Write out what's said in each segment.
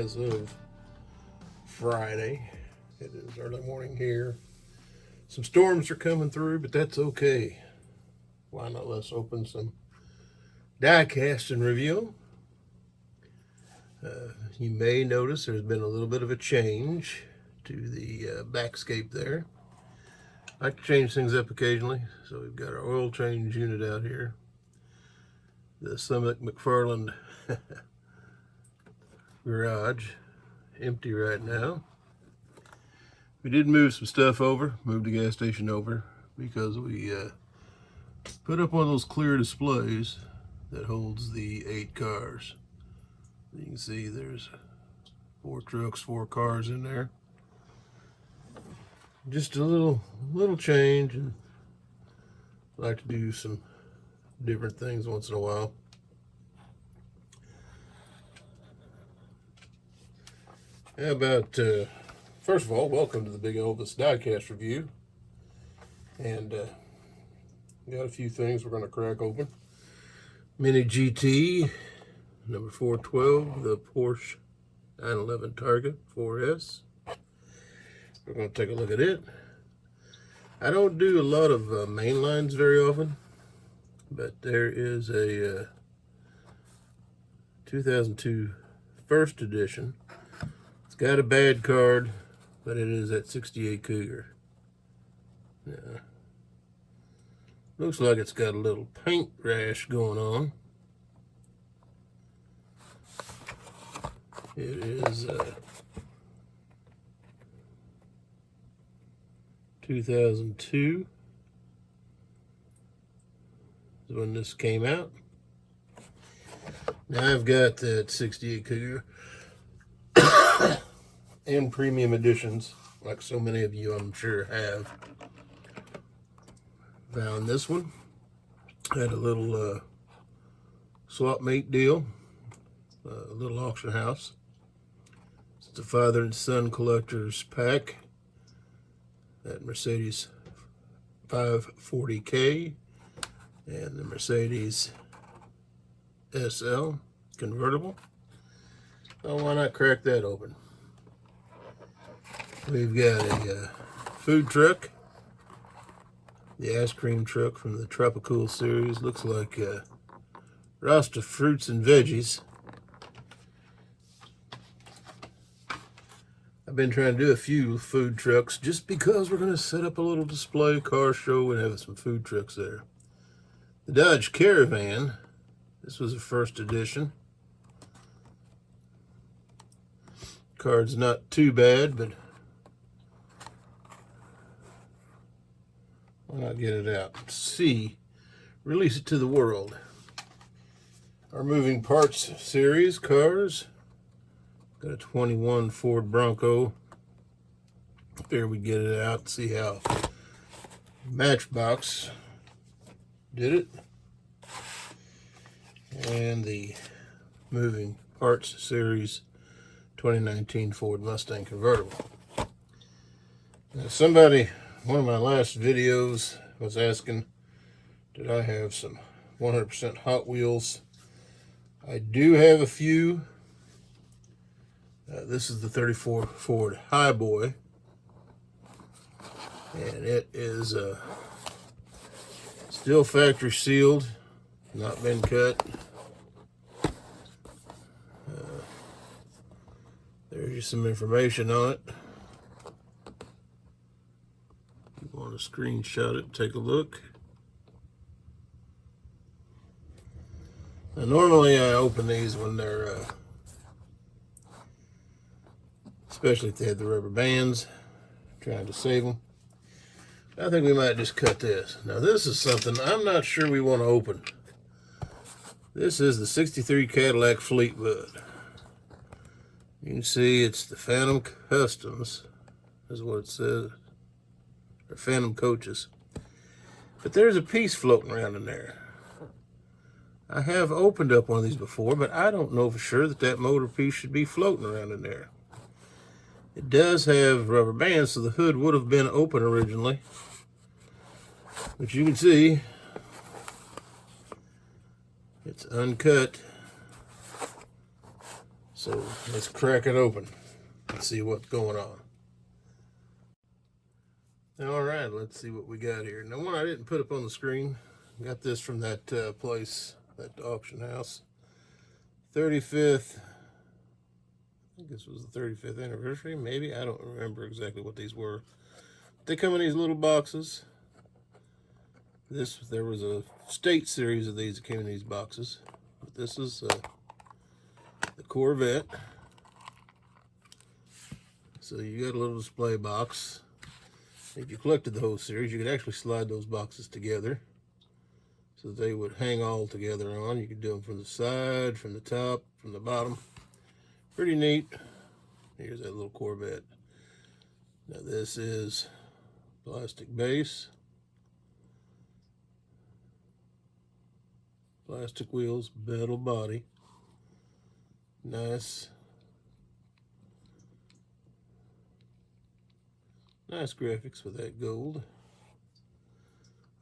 as of Friday. It is early morning here. Some storms are coming through, but that's okay. Why not? Let's open some die-cast and review them. You may notice there's been a little bit of a change to the backscape there. I like to change things up occasionally, so we've got our oil change unit out here. The Summit McFarland garage, empty right now. We did move some stuff over, moved the gas station over, because we put up one of those clear displays that holds the 8 cars. You can see there's 4 trucks, 4 cars in there. Just a little change, and I like to do some different things once in a while. How about, first of all, welcome to the Big Elvis Diecast Review. And got a few things we're going to crack open. Mini GT, number 412, the Porsche 911 Target 4S. We're going to take a look at it. I don't do a lot of main lines very often, but there is a 2002 first edition. It's got a bad card, but it is that 68 Cougar. Yeah. Looks like it's got a little paint rash going on. It is 2002 is when this came out. Now I've got that 68 Cougar and premium editions, like so many of you I'm sure have. Found this one. Had a little swap mate deal, a little auction house. It's the father and son collector's pack. That Mercedes 540K and the Mercedes SL convertible. Oh, why not crack that open? We've got a food truck, the ice cream truck from the Tropical series. Looks like Rasta fruits and veggies. I've been trying to do a few food trucks just because we're going to set up a little display car show and have some food trucks there. The Dodge Caravan, this was a first edition. Card's not too bad, but why not get it out? See, release it to the world. Our moving parts series cars. Got a 21 Ford Bronco. There we get it out, see how Matchbox did it. And the moving parts series 2019 Ford Mustang convertible. Now somebody, one of my last videos was asking, did I have some 100% Hot Wheels? I do have a few. This is the 34 Ford Highboy, and it is still factory sealed, not been cut. There's just some information on it. If you want to screenshot it, take a look. Now, normally I open these when they're especially if they had the rubber bands, trying to save them. I think we might just cut this. Now this is something I'm not sure we want to open. This is the 63 Cadillac Fleetwood. You can see it's the Phantom Customs, is what it says, or Phantom Coaches. But there's a piece floating around in there. I have opened up one of these before, but I don't know for sure that that motor piece should be floating around in there. It does have rubber bands, so the hood would have been open originally. But you can see it's uncut. So let's crack it open and see what's going on. All right, let's see what we got here. Now, one I didn't put up on the screen. Got this from that place, that auction house. 35th, I think this was the 35th anniversary, maybe. I don't remember exactly what these were. They come in these little boxes. There was a state series of these that came in these boxes. But this is the Corvette. So you got a little display box. If you collected the whole series, you could actually slide those boxes together so that they would hang all together on. You could do them from the side, from the top, from the bottom. Pretty neat. Here's that little Corvette. Now this is plastic base, plastic wheels, metal body. Nice graphics with that gold.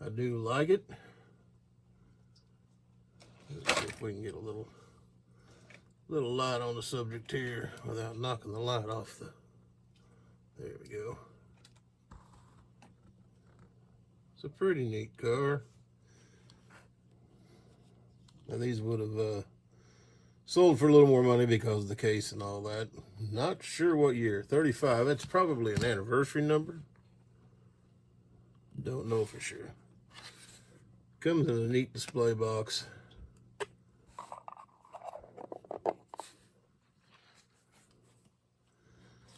I do like it. Let's see if we can get a little light on the subject here without knocking the light off the. There we go. It's a pretty neat car. Now these would have sold for a little more money because of the case and all that. Not sure what year. 35. That's probably an anniversary number. Don't know for sure. Comes in a neat display box.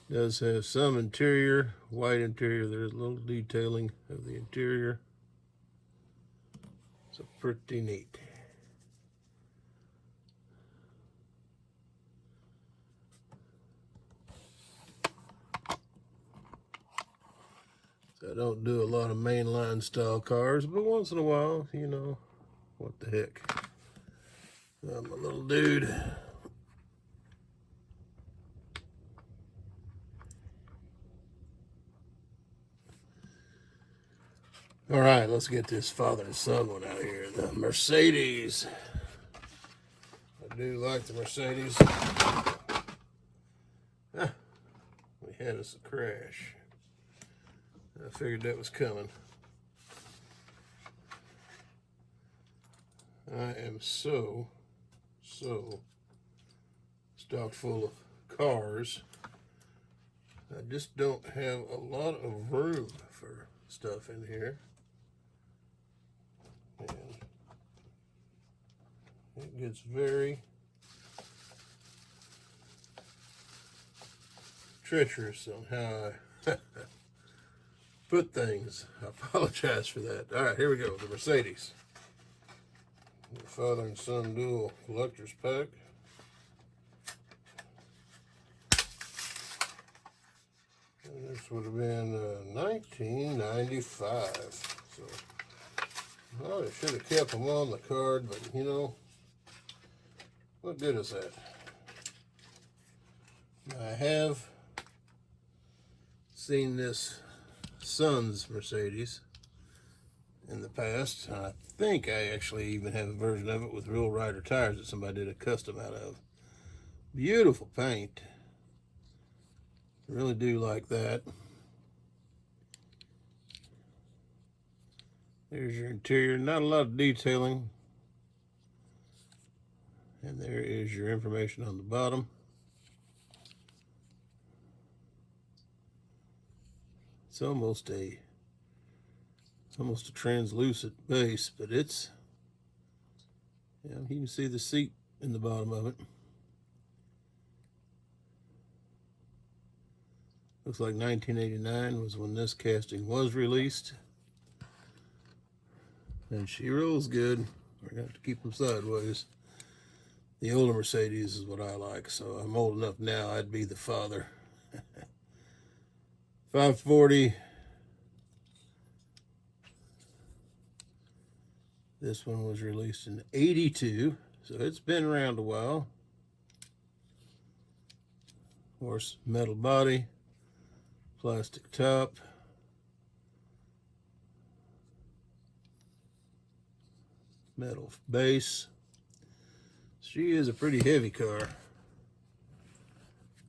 Does have some interior, white interior. There's a little detailing of the interior. So pretty neat. I don't do a lot of mainline style cars, but once in a while, you know, what the heck. I'm a little dude. All right, let's get this father and son one out here. The Mercedes. I do like the Mercedes. We had us a crash. I figured that was coming. I am so stocked full of cars. I just don't have a lot of room for stuff in here. And it gets very treacherous on how I put things. I apologize for that. All right, here we go. The Mercedes. The father and son dual collector's pack. And this would have been 1995. So, well, I should have kept them on the card, but you know, what good is that? I have seen this son's Mercedes in the past. I think I actually even have a version of it with real rider tires that somebody did a custom out of. Beautiful paint. Really do like that. There's your interior. Not a lot of detailing. And there is your information on the bottom. It's almost a translucent base, but it's, you know, you can see the seat in the bottom of it. Looks like 1989 was when this casting was released. And she rolls good. We're gonna have to keep them sideways. The older Mercedes is what I like, so I'm old enough now, I'd be the father. 540. This one was released in 82, so it's been around a while. Of course, metal body, plastic top. Metal base. She is a pretty heavy car.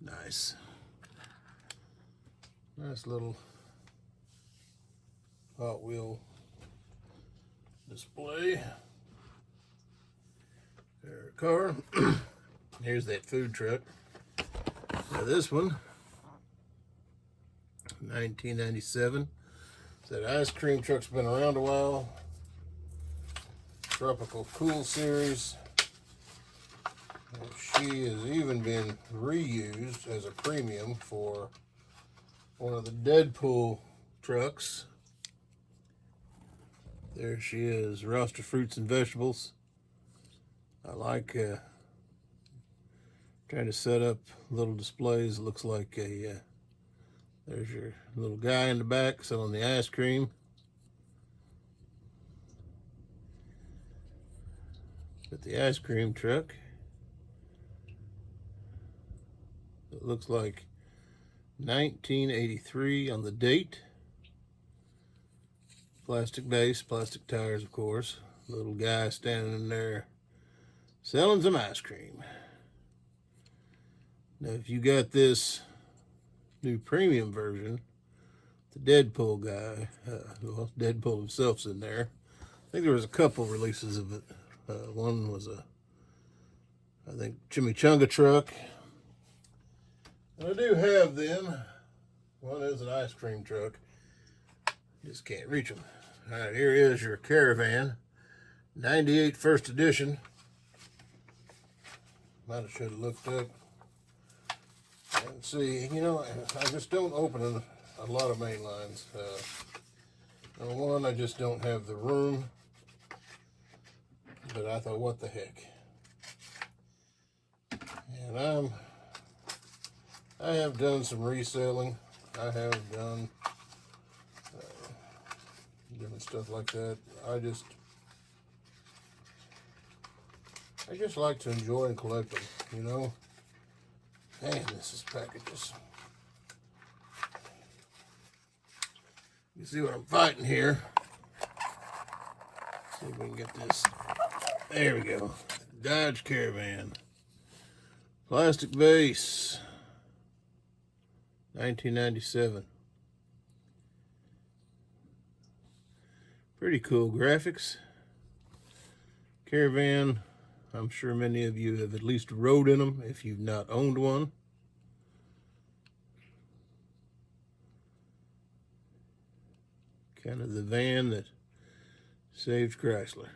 Nice. Nice little Hot Wheel display. There's a car. Here's that food truck. Now this one, 1997. That ice cream truck's been around a while. Tropical Cool Series. She has even been reused as a premium for one of the Deadpool trucks. There she is, roster fruits and vegetables. I like trying to set up little displays. It looks like a there's your little guy in the back selling the ice cream. But the ice cream truck, it looks like 1983 on the date. Plastic base, plastic tires, of course. Little guy standing in there selling some ice cream. Now, if you got this new premium version, the Deadpool guy, well, Deadpool himself's in there. I think there was a couple releases of it. One was I think, chimichanga truck. And I do have them. One is an ice cream truck. Just can't reach them. All right, here is your Caravan, 98 first edition. Might have should have looked up and see. You know, I just don't open a lot of main lines. Number one, I just don't have the room. But I thought, what the heck? And I have done some reselling. I have done different stuff like that. I just like to enjoy and collect them, you know. Man, this is packages. You see what I'm fighting here? See if we can get this. There we go. Dodge Caravan. Plastic base. 1997. Pretty cool graphics. Caravan. I'm sure many of you have at least rode in them if you've not owned one. Kind of the van that saved Chrysler.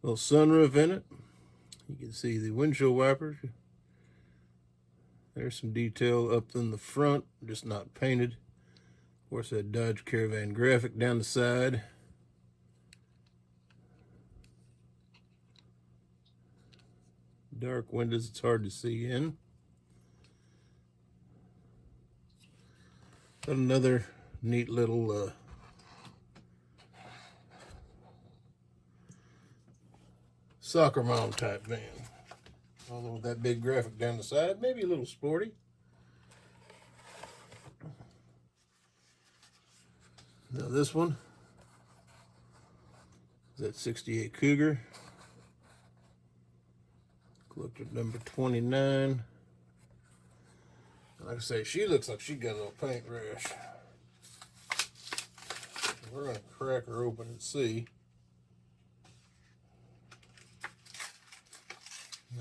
Little sunroof in it. You can see the windshield wipers. There's some detail up in the front, just not painted. Of course, that Dodge Caravan graphic down the side. Dark windows, it's hard to see in. But another neat little soccer mom type van. Although with that big graphic down the side, maybe a little sporty. Now this one is that 68 Cougar. Collector number 29. Like I say, she looks like she got a little paint rash. We're going to crack her open and see.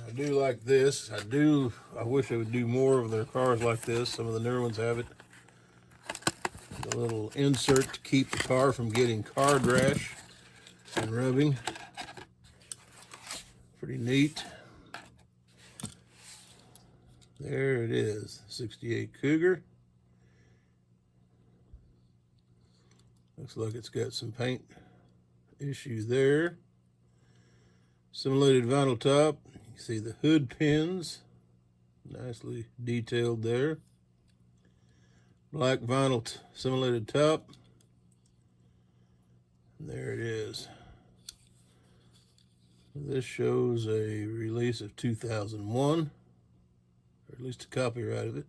I do like this. I wish they would do more of their cars like this. Some of the newer ones have it. The little insert to keep the car from getting card rash and rubbing. Pretty neat. There it is, 68 Cougar. Looks like it's got some paint issues there. Simulated vinyl top. You can see the hood pins, nicely detailed there. Black vinyl simulated top. And there it is. This shows a release of 2001, or at least a copyright of it.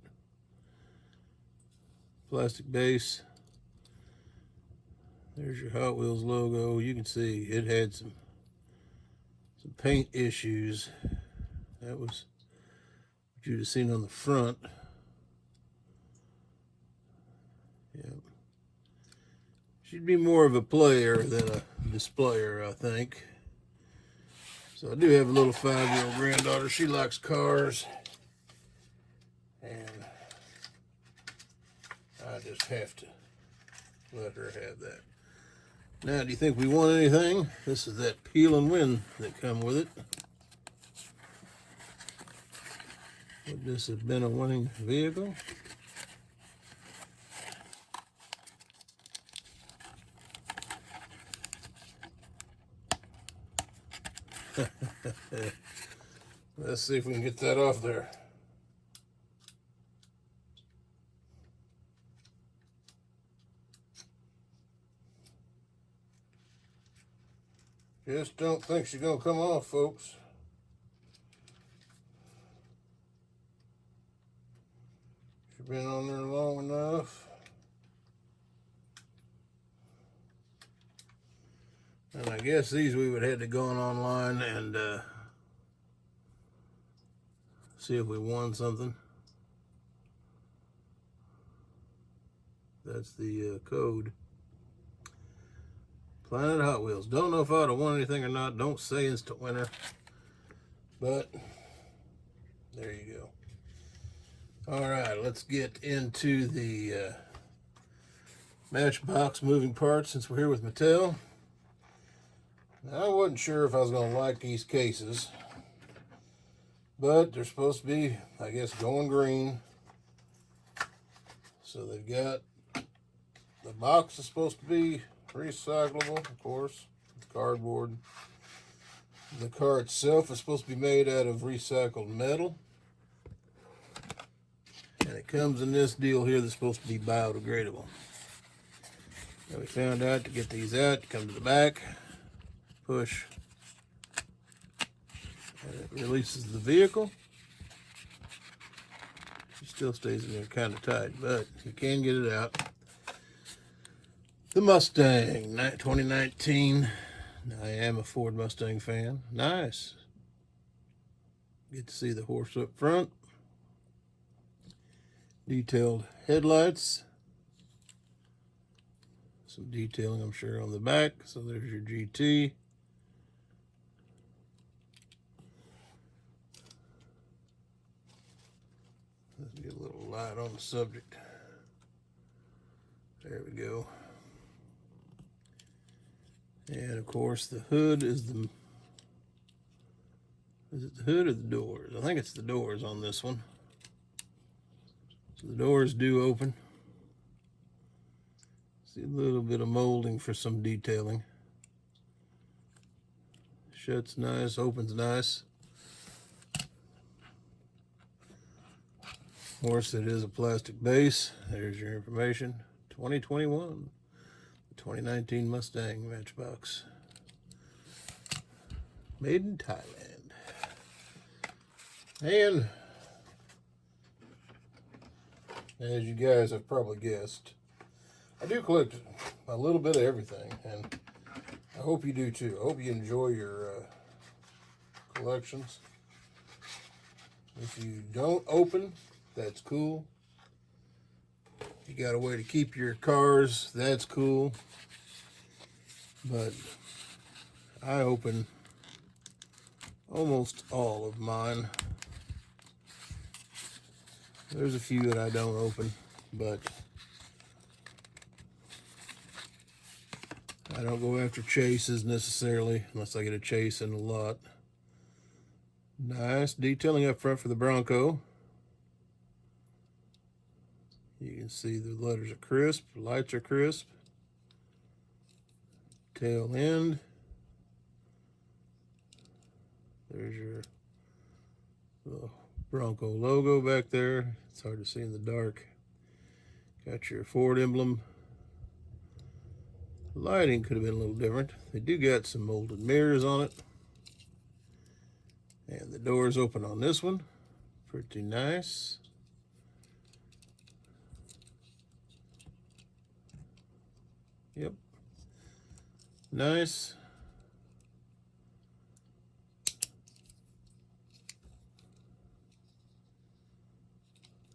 Plastic base. There's your Hot Wheels logo. You can see it had some paint issues. That was what you'd have seen on the front. Yeah. She'd be more of a player than a displayer, I think. So I do have a little 5-year-old granddaughter. She likes cars. And I just have to let her have that. Now, do you think we want anything? This is that peel and win that come with it. Would this have been a winning vehicle? Let's see if we can get that off there. Just don't think she's gonna come off, folks. She's been on there long enough. And I guess these we would have to go online and see if we won something. That's the code. Planet Hot Wheels. Don't know if I would have won anything or not. Don't say instant winner. But there you go. All right, let's get into the Matchbox moving parts since we're here with Mattel. Now, I wasn't sure if I was going to like these cases, but they're supposed to be, I guess, going green. So they've got, the box is supposed to be recyclable, of course, cardboard. The car itself is supposed to be made out of recycled metal. And it comes in this deal here that's supposed to be biodegradable. Now we found out to get these out, you come to the back, push, and it releases the vehicle. It still stays in there kind of tight, but you can get it out. The Mustang 2019. I am a Ford Mustang fan. Nice. Get to see the horse up front. Detailed headlights. Some detailing, I'm sure, on the back. So there's your GT. Let's get a little light on the subject. There we go. And of course the hood is the, is it the hood or the doors? I think it's the doors on this one. So the doors do open. See a little bit of molding for some detailing. Shuts nice, opens nice. Of course it is a plastic base. There's your information. 2021. 2019 Mustang Matchbox. Made in Thailand. And as you guys have probably guessed, I do collect a little bit of everything, and I hope you do too. I hope you enjoy your collections. If you don't open, that's cool. You got a way to keep your cars, that's cool. But I open almost all of mine. There's a few that I don't open, but I don't go after chases necessarily unless I get a chase in a lot. Nice detailing up front for the Bronco. You can see the letters are crisp, lights are crisp. Tail end. There's your little Bronco logo back there. It's hard to see in the dark. Got your Ford emblem. Lighting could have been a little different. They do got some molded mirrors on it. And the doors open on this one. Pretty nice. Yep. Nice.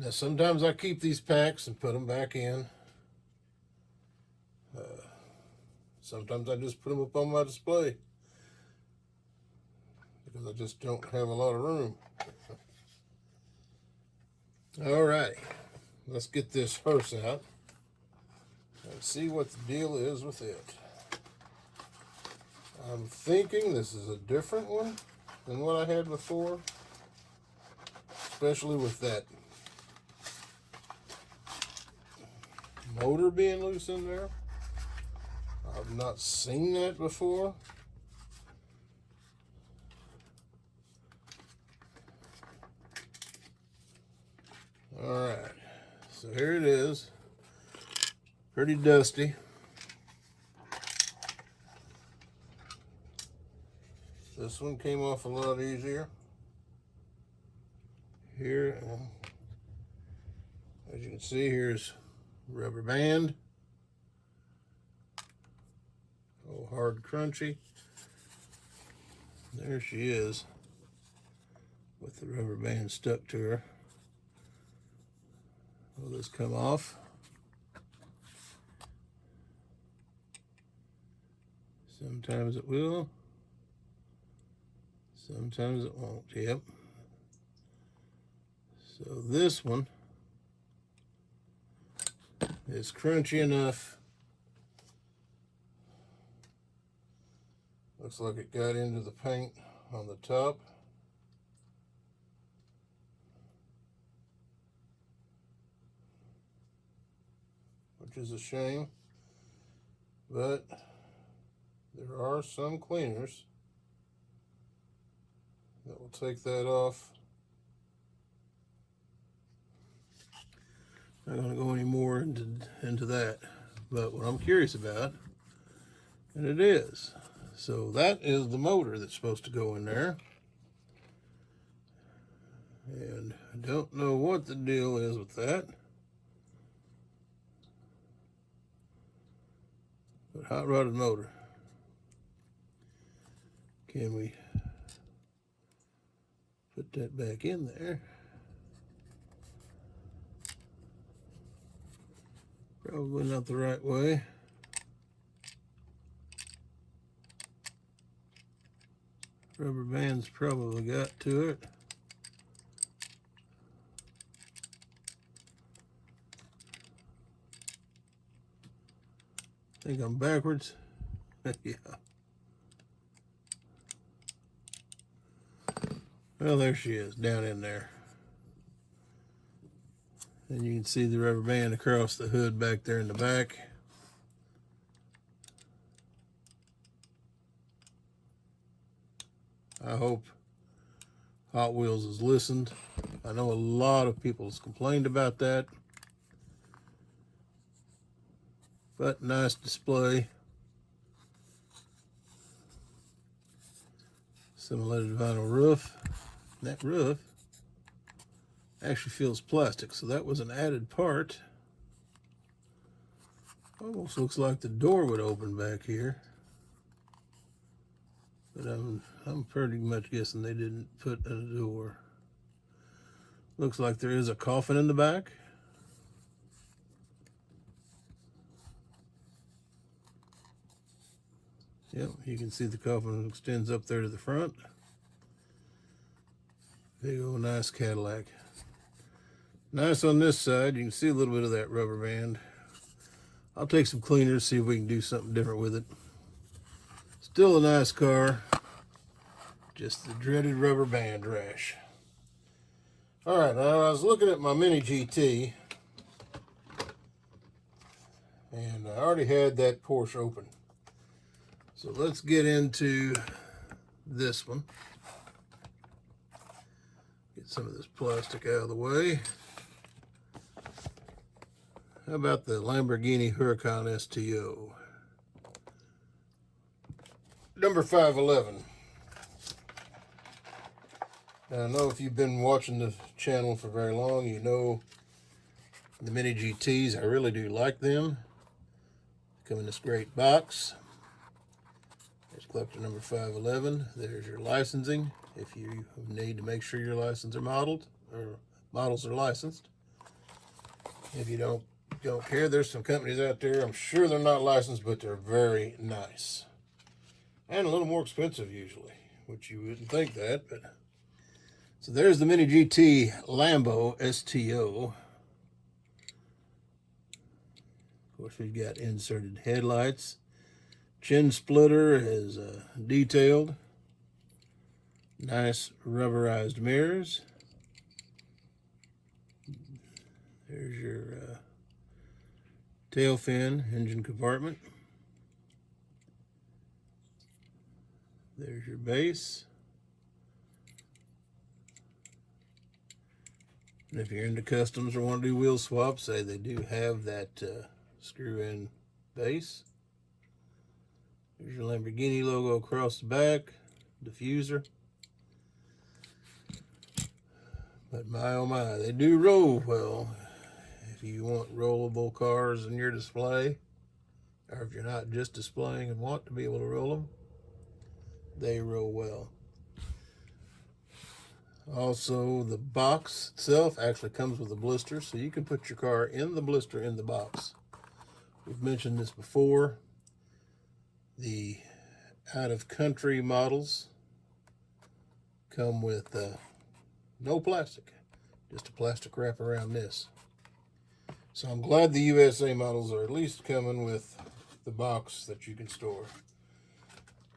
Now, sometimes I keep these packs and put them back in. Sometimes I just put them up on my display because I just don't have a lot of room. All right, let's get this hearse out and see what the deal is with it. I'm thinking this is a different one than what I had before, especially with that motor being loose in there. I've not seen that before. All right, so here it is. Pretty dusty. This one came off a lot easier. Here, as you can see, here's rubber band. Oh, hard, crunchy. There she is with the rubber band stuck to her. Will this come off? Sometimes it will. Sometimes it won't. Yep. So this one is crunchy enough. Looks like it got into the paint on the top. Which is a shame. But there are some cleaners that will take that off. Not going to go any more into that. But what I'm curious about, and it is, so that is the motor that's supposed to go in there. And I don't know what the deal is with that. But hot rodded motor. Can we put that back in there? Probably not the right way. Rubber band's probably got to it. I think I'm backwards. Yeah. Well, there she is, down in there. And you can see the rubber band across the hood back there in the back. I hope Hot Wheels has listened. I know a lot of people has complained about that. But nice display. Simulated vinyl roof. That roof actually feels plastic, so that was an added part. Almost looks like the door would open back here. But I'm pretty much guessing they didn't put a door. Looks like there is a coffin in the back. Yep, you can see the coffin extends up there to the front. Big old nice Cadillac. Nice on this side. You can see a little bit of that rubber band. I'll take some cleaners, see if we can do something different with it. Still a nice car. Just the dreaded rubber band rash. Alright, now I was looking at my Mini GT. And I already had that Porsche open. So let's get into this one. Get some of this plastic out of the way. How about the Lamborghini Huracan STO? Number 511. Now, I know if you've been watching the channel for very long, you know the Mini GTs. I really do like them. They come in this great box. There's collector number 511. There's your licensing if you need to make sure your license are modeled or models are licensed. If you don't care, there's some companies out there, I'm sure they're not licensed, but they're very nice. And a little more expensive usually, which you wouldn't think that, but... So there's the Mini GT Lambo STO. Of course, we've got inserted headlights. Chin splitter is detailed. Nice rubberized mirrors. There's your tail fin engine compartment. There's your base. And if you're into customs or want to do wheel swaps, they do have that screw-in base. There's your Lamborghini logo across the back, diffuser. But my oh my, they do roll well. If you want rollable cars in your display, or if you're not just displaying and want to be able to roll them, they roll well. Also, the box itself actually comes with a blister, so you can put your car in the blister in the box. We've mentioned this before. The out-of-country models come with no plastic, just a plastic wrap around this. So I'm glad the USA models are at least coming with the box that you can store.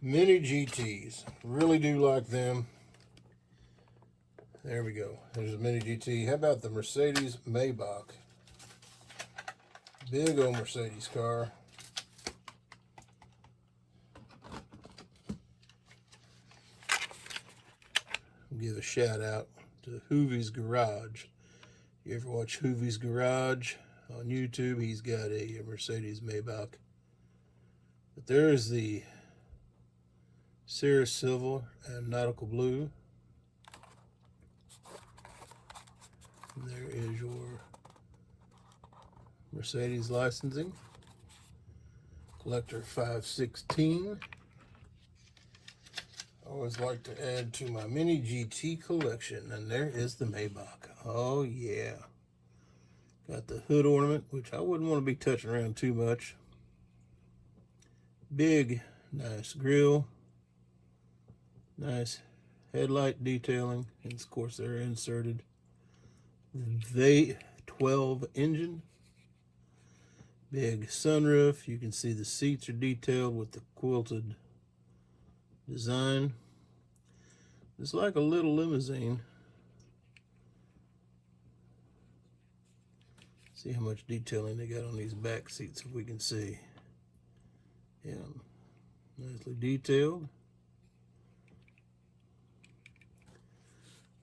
Mini GTs, really do like them. There we go. There's a Mini GT. How about the Mercedes Maybach? Big old Mercedes car. I'll give a shout out to Hoovie's Garage. You ever watch Hoovie's Garage on YouTube? He's got a Mercedes Maybach. But there's the Cirrus Silver and Nautical Blue. There is your Mercedes licensing. Collector 516. I always like to add to my Mini GT collection. And there is the Maybach. Oh yeah. Got the hood ornament, which I wouldn't want to be touching around too much. Big, nice grille. Nice headlight detailing. And of course they're inserted. V12 engine. Big sunroof. You can see the seats are detailed with the quilted design. It's like a little limousine. See how much detailing they got on these back seats, if we can see. Yeah, nicely detailed.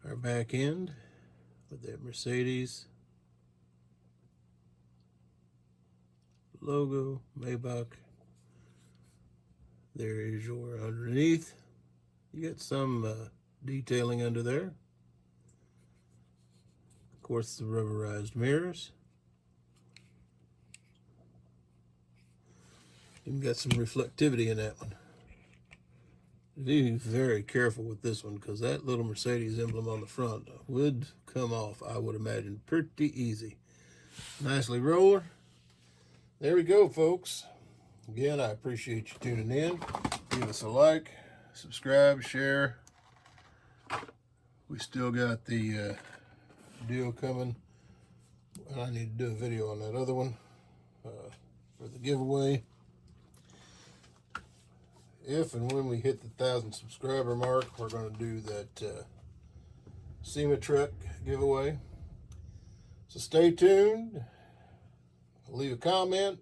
Our back end with that Mercedes logo, Maybach. There is your underneath. You got some detailing under there. Of course, the rubberized mirrors. Even got some reflectivity in that one. Be very careful with this one, because that little Mercedes emblem on the front would come off, I would imagine, pretty easy. Nicely roller. There we go, folks. Again, I appreciate you tuning in. Give us a like, subscribe, share. We still got the deal coming. I need to do a video on that other one for the giveaway. If and when we hit the 1,000 subscriber mark, we're going to do that SEMA truck giveaway. So stay tuned. Leave a comment.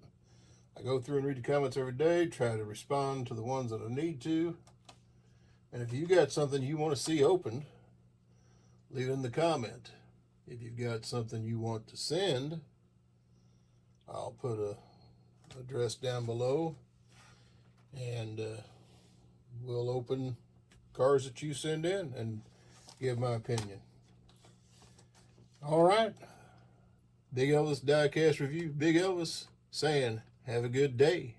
I go through and read the comments every day, try to respond to the ones that I need to. And if you got something you want to see opened, leave it in the comment. If you've got something you want to send, I'll put a address down below, and we'll open cars that you send in and give my opinion. All right. Big Elvis Diecast Review. Big Elvis saying, have a good day.